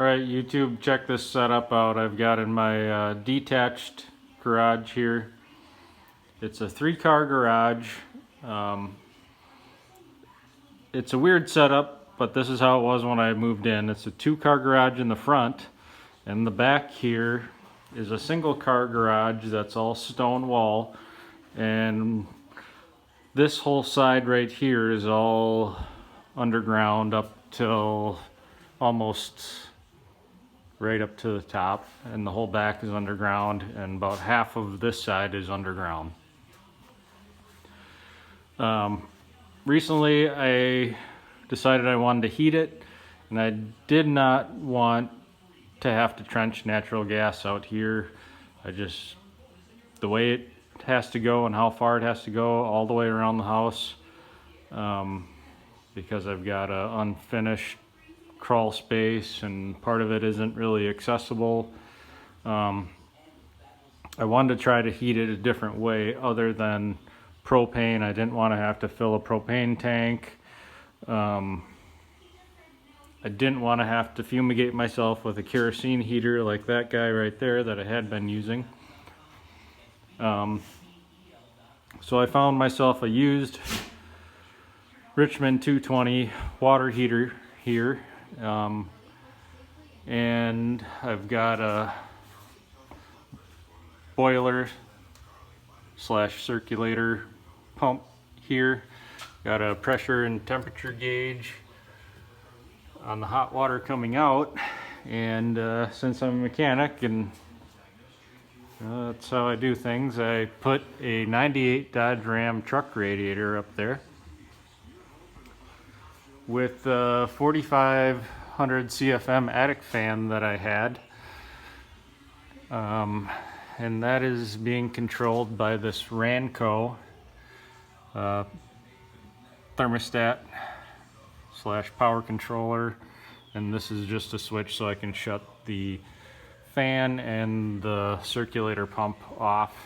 Alright YouTube, check this setup out I've got in my detached garage here. It's a 3-car garage. It's a weird setup, but this is how it was when I moved in. It's a 2-car garage in the front, and the back here is a 1-car garage that's all stone wall, and this whole side right here is all underground up till almost right up to the top, and the whole back is underground, and about half of this side is underground. Recently I decided I wanted to heat it, and I did not want to have to trench natural gas out here. The way it has to go and how far it has to go all the way around the house, because I've got a unfinished crawl space and part of it isn't really accessible. I wanted to try to heat it a different way other than propane. I didn't want to have to fill a propane tank. I didn't want to have to fumigate myself with a kerosene heater like that guy right there that I had been using. So I found myself a used Richmond 220 water heater here. And I've got a boiler slash circulator pump here. Got a pressure and temperature gauge on the hot water coming out, and since I'm a mechanic and that's how I do things, I put a 98 Dodge Ram truck radiator up there with a 4500 CFM attic fan that I had, and that is being controlled by this Ranco thermostat slash power controller, and this is just a switch so I can shut the fan and the circulator pump off.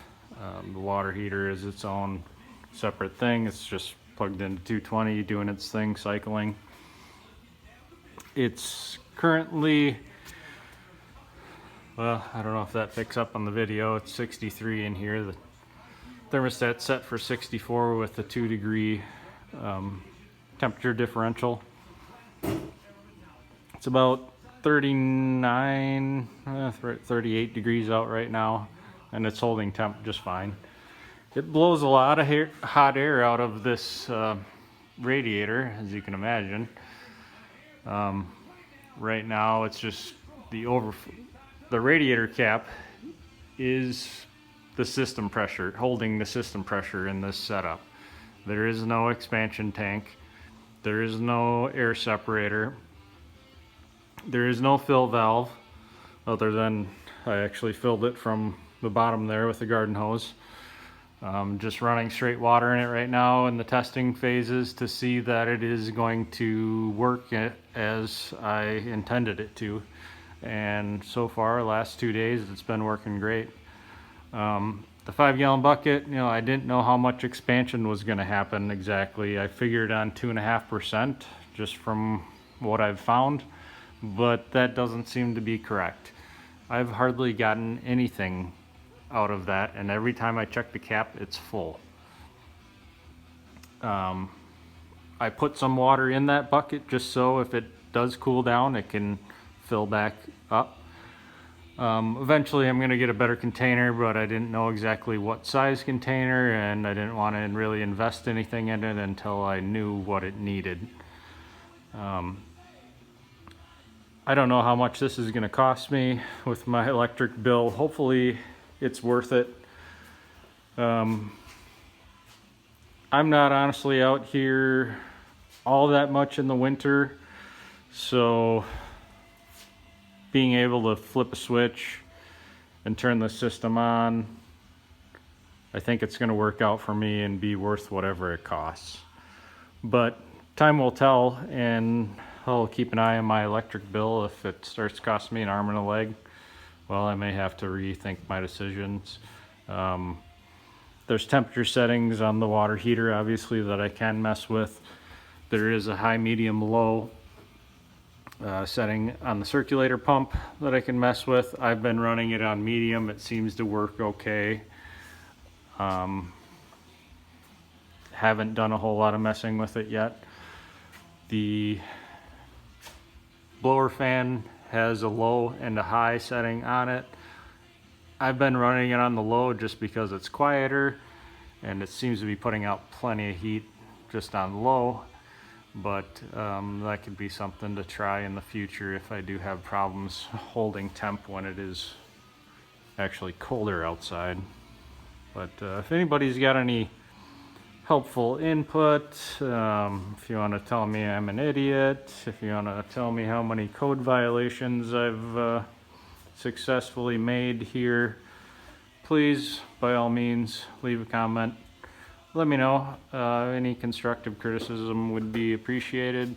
The water heater is its own separate thing. It's just plugged into 220 doing its thing, cycling. It's currently, well, I don't know if that picks up on the video, it's 63 in here. The thermostat's set for 64 with a 2-degree temperature differential. It's about 39, 38 degrees out right now, and it's holding temp just fine. It blows a lot of hot air out of this radiator, as you can imagine. Right now it's just the radiator cap is the system pressure, holding the system pressure in this setup. There is no expansion tank. There is no air separator. There is no fill valve, other than I actually filled it from the bottom there with the garden hose. Just running straight water in it right now in the testing phases to see that it is going to work as I intended it to. And so far, last 2 days, it's been working great. The 5-gallon bucket, I didn't know how much expansion was going to happen exactly. I figured on 2.5% just from what I've found, but that doesn't seem to be correct. I've hardly gotten anything out of that, and every time I check the cap, it's full. I put some water in that bucket just so if it does cool down, it can fill back up. Eventually I'm going to get a better container, but I didn't know exactly what size container, and I didn't want to really invest anything in it until I knew what it needed. I don't know how much this is going to cost me with my electric bill. Hopefully it's worth it. I'm not honestly out here all that much in the winter, so being able to flip a switch and turn the system on, I think it's going to work out for me and be worth whatever it costs. But time will tell, and I'll keep an eye on my electric bill. If it starts costing me an arm and a leg, well, I may have to rethink my decisions. There's temperature settings on the water heater, obviously, that I can mess with. There is a high, medium, low setting on the circulator pump that I can mess with. I've been running it on medium. It seems to work okay. Haven't done a whole lot of messing with it yet. The blower fan has a low and a high setting on it. I've been running it on the low just because it's quieter and it seems to be putting out plenty of heat just on low, but that could be something to try in the future if I do have problems holding temp when it is actually colder outside. But if anybody's got any helpful input, if you want to tell me I'm an idiot, if you want to tell me how many code violations I've successfully made here, please, by all means, leave a comment. Let me know. Any constructive criticism would be appreciated.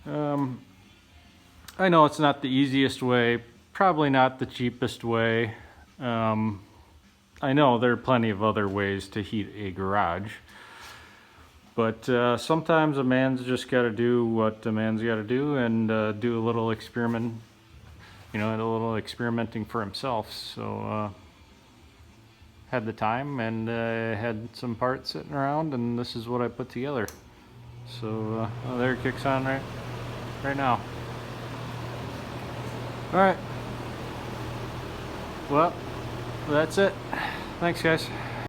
I know it's not the easiest way, probably not the cheapest way. I know there are plenty of other ways to heat a garage, but sometimes a man's just got to do what a man's got to do and do a little experiment, a little experimenting for himself. So had the time and had some parts sitting around, and this is what I put together. So there it kicks on right now. All right. Well, that's it. Thanks, guys.